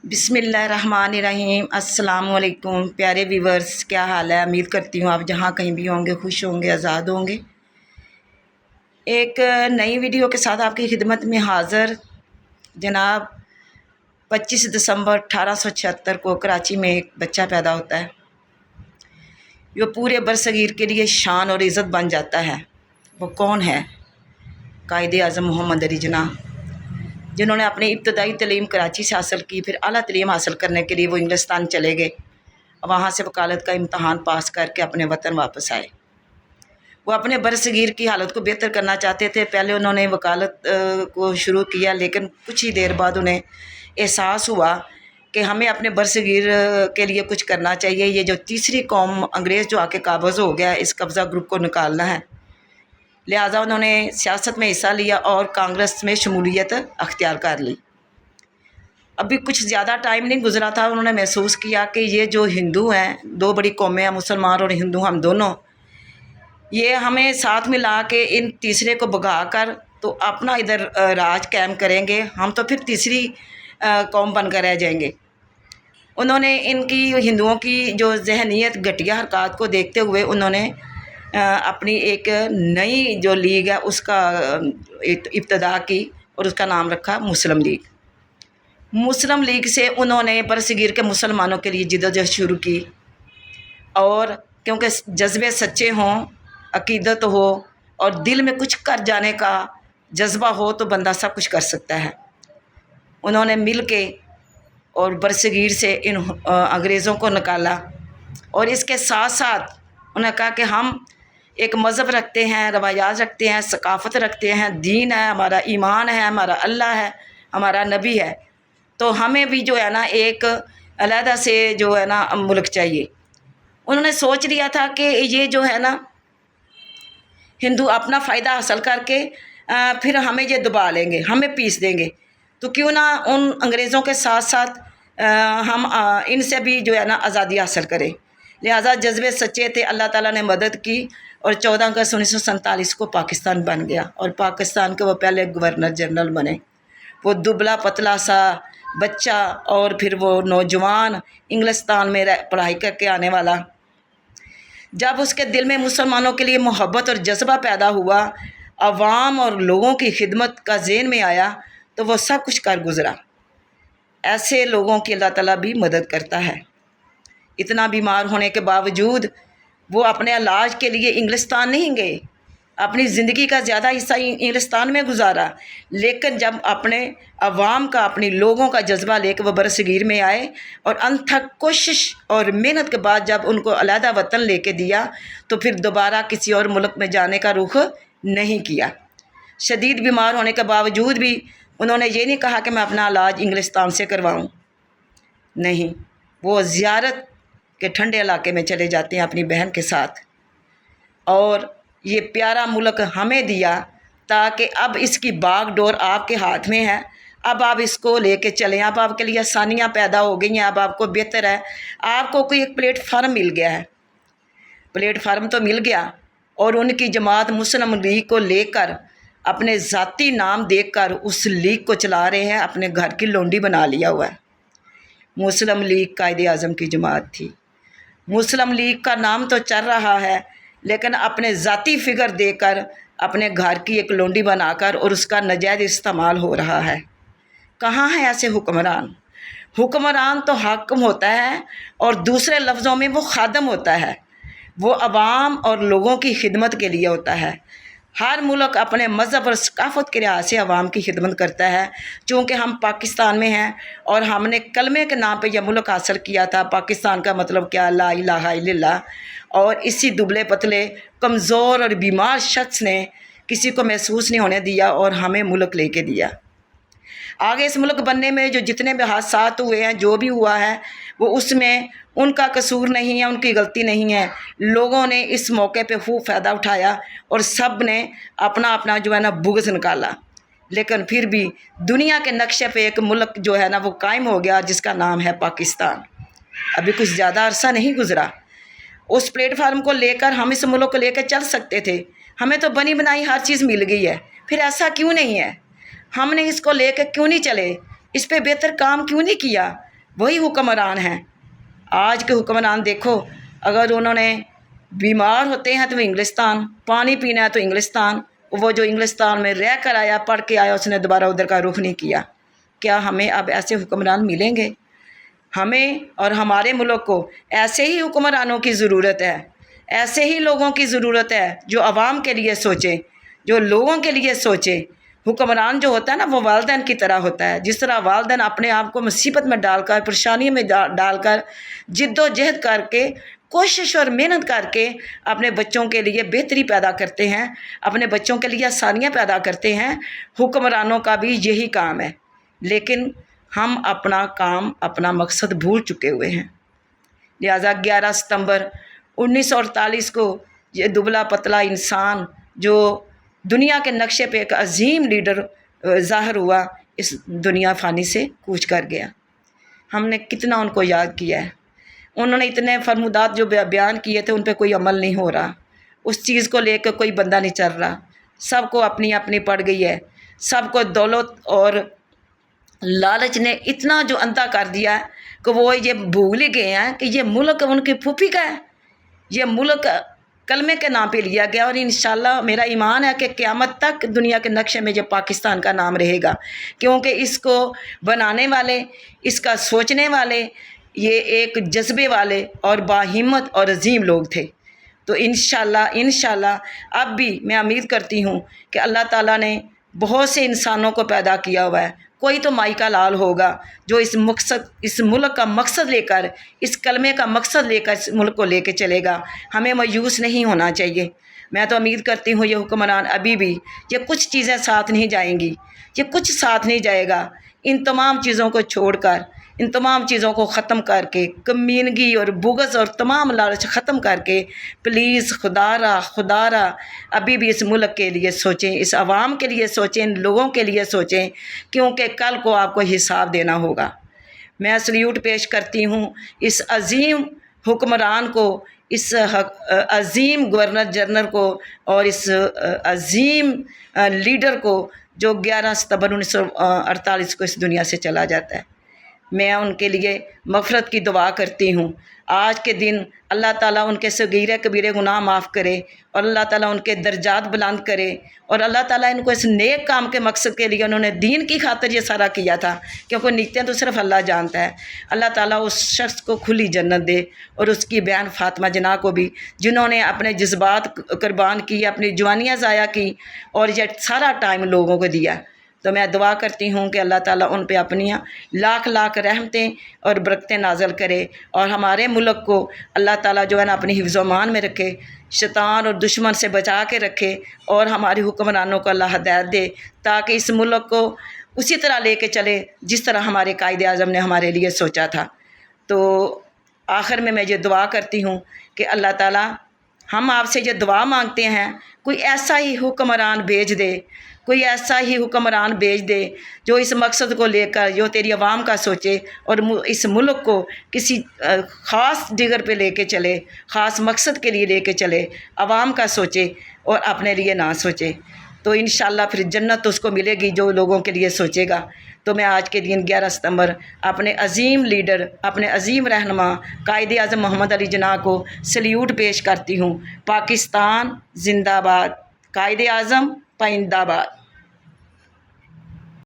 बिस्मिल्लाहिर्रहमानिर्रहीम। अस्सलामुअलैकुम प्यारे व्यूवर्स, क्या हाल है। उम्मीद करती हूँ आप जहाँ कहीं भी होंगे खुश होंगे, आज़ाद होंगे। एक नई वीडियो के साथ आपकी खिदमत में हाज़िर। जनाब 25 दिसंबर 1876 को कराची में एक बच्चा पैदा होता है। जो पूरे बरसगीर के लिए शान और इज़्ज़त बन जाता है। वो कौन है? कायदे आज़म मोहम्मद अली जिन्ना, जिन्होंने अपनी इब्तदाई तलीम कराची से हासिल की। फिर आला तलीम हासिल करने के लिए वो इंग्लिस्तान चले गए। वहाँ से वकालत का इम्तहान पास करके अपने वतन वापस आए। वो अपने बरसगीर की हालत को बेहतर करना चाहते थे। पहले उन्होंने वकालत को शुरू किया, लेकिन कुछ ही देर बाद उन्हें एहसास हुआ कि हमें अपने बरसगीर के लिए कुछ करना चाहिए। ये जो तीसरी कौम अंग्रेज़ जो आके काबज़ हो गया, इस कब्ज़ा ग्रुप को निकालना है। लिहाजा उन्होंने सियासत में हिस्सा लिया और कांग्रेस में शमूलियत अख्तियार कर ली। अभी कुछ ज़्यादा टाइम नहीं गुजरा था, उन्होंने महसूस किया कि ये जो हिंदू हैं, दो बड़ी कौमें हैं, मुसलमान और हिंदू, हम दोनों, ये हमें साथ मिला के इन तीसरे को भगा कर तो अपना इधर राज कायम करेंगे। हम तो फिर तीसरी कौम बनकर रह जाएंगे। उन्होंने इनकी हिंदुओं की जो जहनीत घटिया हरकत को देखते हुए उन्होंने अपनी एक नई जो लीग है उसका इब्तदा की और उसका नाम रखा मुस्लिम लीग। मुस्लिम लीग से उन्होंने बरसगीर के मुसलमानों के लिए जिद्दोजहद शुरू की। और क्योंकि जज्बे सच्चे हों, अकीदत हो और दिल में कुछ कर जाने का जज्बा हो तो बंदा सब कुछ कर सकता है। उन्होंने मिल के और बरसगीर से इन अंग्रेज़ों को निकाला। और इसके साथ साथ उन्होंने कहा कि हम एक मज़हब रखते हैं, रवायात रखते हैं, सकाफ़त रखते हैं, दीन है हमारा, ईमान है हमारा, अल्लाह है हमारा, नबी है। तो हमें भी जो है ना एक अलहदा से जो है ना मुल्क चाहिए। उन्होंने सोच लिया था कि ये जो है ना हिंदू अपना फ़ायदा हासिल करके फिर हमें ये दबा लेंगे, हमें पीस देंगे। तो क्यों ना उन अंग्रेज़ों के साथ साथ हम इनसे भी जो है ना आज़ादी हासिल करें। लिहाजा जज्बे सच्चे थे, अल्लाह ताला ने मदद की और 14 अगस्त 1947 को पाकिस्तान बन गया। और पाकिस्तान के वो पहले गवर्नर जनरल बने। वो दुबला पतला सा बच्चा और फिर वो नौजवान इंग्लिस्तान में पढ़ाई करके आने वाला, जब उसके दिल में मुसलमानों के लिए मोहब्बत और जज्बा पैदा हुआ, अवाम और लोगों की खिदमत का ज़हन में आया, तो वो सब कुछ कर गुज़रा। ऐसे लोगों की अल्लाह ताला भी मदद करता है। इतना बीमार होने के बावजूद वो अपने इलाज के लिए इंग्लिस्तान नहीं गए। अपनी ज़िंदगी का ज़्यादा हिस्सा इंग्लिस्तान में गुजारा। लेकिन जब अपने अवाम का, अपने लोगों का जज्बा लेकर वो बरसगीर में आए और अनथक कोशिश और मेहनत के बाद जब उनको अलहदा वतन लेके दिया, तो फिर दोबारा किसी और मुल्क में जाने का रुख नहीं किया। शदीद बीमार होने के बावजूद भी उन्होंने ये नहीं कहा कि मैं अपना इलाज इंग्लिस्तान से करवाऊँ। नहीं, वो ज़ियारत के ठंडे इलाके में चले जाते हैं अपनी बहन के साथ। और ये प्यारा मुल्क हमें दिया ताकि अब इसकी बागडोर आपके हाथ में है। अब आप इसको लेके चलें। अब आपके लिए आसानियाँ पैदा हो गई हैं। अब आपको बेहतर है, आपको कोई एक प्लेटफार्म मिल गया है। प्लेटफार्म तो मिल गया और उनकी जमात मुस्लिम लीग को लेकर अपने ज़ाती नाम देकर उस लीग को चला रहे हैं। अपने घर की लोंडी बना लिया हुआ है। मुस्लिम लीग कायदे आज़म की जमात थी। मुस्लिम लीग का नाम तो चल रहा है, लेकिन अपने ज़ाती फ़िगर देकर अपने घर की एक लोंडी बनाकर और उसका नाजायज़ इस्तेमाल हो रहा है। कहाँ है ऐसे हुक्मरान? हुक्मरान तो हाकिम होता है और दूसरे लफ्ज़ों में वो खादम होता है। वो अवाम और लोगों की खिदमत के लिए होता है। हर मुल्क अपने मज़हब और सकाफ़त के लिहाज से अवाम की खिदमत करता है। चूँकि हम पाकिस्तान में हैं और हमने कलमे के नाम पे यह मुल्क हासिल किया था। पाकिस्तान का मतलब क्या? ला इलाहा इल्लल्लाह। और इसी दुबले पतले कमज़ोर और बीमार शख्स ने किसी को महसूस नहीं होने दिया और हमें मुल्क लेके दिया। आगे इस मुल्क बनने में जो जितने भी हादसात हुए हैं, जो भी हुआ है, वो उसमें उनका कसूर नहीं है, उनकी गलती नहीं है। लोगों ने इस मौके पे खूब फ़ायदा उठाया और सब ने अपना अपना जो है ना बुग़्ज़ निकाला। लेकिन फिर भी दुनिया के नक्शे पे एक मुल्क जो है ना वो कायम हो गया, जिसका नाम है पाकिस्तान। अभी कुछ ज़्यादा अरसा नहीं गुज़रा। उस प्लेटफार्म को लेकर हम इस मुल्क को लेकर चल सकते थे। हमें तो बनी बनाई हर चीज़ मिल गई है, फिर ऐसा क्यों नहीं है? हमने इसको लेकर क्यों नहीं चले? इस पे बेहतर काम क्यों नहीं किया? वही हुक्मरान हैं। आज के हुक्मरान देखो, अगर उन्होंने बीमार होते हैं तो इंग्लिस्तान, पानी पीना है तो इंग्लिस्तान, वो जो इंग्लिस्तान में रह कर आया, पढ़ के आया, उसने दोबारा उधर का रुख नहीं किया। क्या हमें अब ऐसे हुक्मरान मिलेंगे? हमें और हमारे मुल्क को ऐसे ही हुक्मरानों की ज़रूरत है, ऐसे ही लोगों की ज़रूरत है जो आवाम के लिए सोचें, जो लोगों के लिए सोचें। हुक्मरान जो होता है ना, वो वालिदैन की तरह होता है। जिस तरह वालिदैन अपने आप को मुसीबत में डालकर, परेशानी में डालकर, जिद्दोजहद करके, कोशिश और मेहनत करके अपने बच्चों के लिए बेहतरी पैदा करते हैं, अपने बच्चों के लिए आसानियाँ पैदा करते हैं, हुक्मरानों का भी यही काम है। लेकिन हम अपना काम, अपना मकसद भूल चुके हुए हैं। लिहाजा 11 सितंबर 1948 को ये दुबला पतला इंसान जो दुनिया के नक्शे पे एक अजीम लीडर ज़ाहिर हुआ, इस दुनिया फ़ानी से कूच कर गया। हमने कितना उनको याद किया है। उन्होंने इतने फरमुदात जो बयान किए थे, उन पे कोई अमल नहीं हो रहा। उस चीज़ को लेकर कोई बंदा नहीं चल रहा। सबको अपनी अपनी पड़ गई है। सबको दौलत और लालच ने इतना जो अंधा कर दिया है कि वो ये भूल ही गए हैं कि ये मुल्क उनकी फूफी का है। ये मुल्क कलमे के नाम पे लिया गया, और इंशाल्लाह मेरा ईमान है कि क़यामत तक दुनिया के नक्शे में जो पाकिस्तान का नाम रहेगा, क्योंकि इसको बनाने वाले, इसका सोचने वाले, ये एक जज्बे वाले और बाहिम्मत और अजीम लोग थे। तो इंशाल्लाह अब भी मैं उम्मीद करती हूँ कि अल्लाह ताला ने बहुत से इंसानों को पैदा किया हुआ है। कोई तो माई का लाल होगा जो इस मुल्क का मकसद लेकर, इस कलमे का मकसद लेकर इस मुल्क को लेकर चलेगा। हमें मायूस नहीं होना चाहिए। मैं तो उम्मीद करती हूँ ये हुक्मरान अभी भी, ये कुछ चीज़ें साथ नहीं जाएंगी, ये कुछ साथ नहीं जाएगा। इन तमाम चीज़ों को छोड़कर, इन तमाम चीज़ों को ख़त्म करके, कमीनगी और बुग़्ज़ और तमाम लालच ख़त्म करके, प्लीज़ खुदारा अभी भी इस मुल्क के लिए सोचें, इस आवाम के लिए सोचें, इन लोगों के लिए सोचें, क्योंकि कल को आपको हिसाब देना होगा। मैं सल्यूट पेश करती हूँ इस अजीम हुक्मरान को, इस अजीम गवर्नर जनरल को और इस अजीम लीडर को जो 11 सितंबर 1948 को इस दुनिया से चला जाता है। मैं उनके लिए मग़फ़िरत की दुआ करती हूँ। आज के दिन अल्लाह ताला उनके सगीरे कबीरे गुनाह माफ़ करे, और अल्लाह ताला उनके दर्जात बुलंद करे, और अल्लाह ताला इनको इस नेक काम के मकसद के लिए, उन्होंने दीन की खातिर ये सारा किया था, क्योंकि नीतियाँ तो सिर्फ़ अल्लाह जानता है। अल्लाह ताला उस शख्स को खुली जन्नत दे, और उसकी बहन फ़ातिमा जना को भी, जिन्होंने अपने जज्बात कुर्बान किए, अपनी जवानियाँ ज़ाया की और ये सारा टाइम लोगों को दिया। तो मैं दुआ करती हूँ कि अल्लाह ताला उन पे अपनी लाख लाख रहमतें और बरकतें नाज़िल करे, और हमारे मुल्क को अल्लाह ताला जो है ना अपनी हिफ्ज़-ओ-अमान में रखे, शैतान और दुश्मन से बचा के रखे, और हमारी हुक्मरानों को अल्लाह हिदायत दे, ताकि इस मुल्क को उसी तरह लेके चले जिस तरह हमारे कायदे आज़म ने हमारे लिए सोचा था। तो आखिर में मैं ये दुआ करती हूँ कि अल्लाह ताला, हम आपसे ये दुआ मांगते हैं, कोई ऐसा ही हुक्मरान भेज दे, कोई ऐसा ही हुक्मरान भेज दे जो इस मकसद को लेकर, जो तेरी आवाम का सोचे, और इस मुल्क को किसी ख़ास जिगर पे लेके चले, ख़ास मकसद के लिए लेके चले, आवाम का सोचे और अपने लिए ना सोचे। तो इंशाल्लाह फिर जन्नत तो उसको मिलेगी जो लोगों के लिए सोचेगा। तो मैं आज के दिन 11 सितंबर अपने अजीम लीडर, अपने अजीम रहनुमा कायदे आज़म मोहम्मद अली जिन्ना को सल्यूट पेश करती हूँ। पाकिस्तान जिंदाबाद, कायदे आज़म पाइंदाबाद।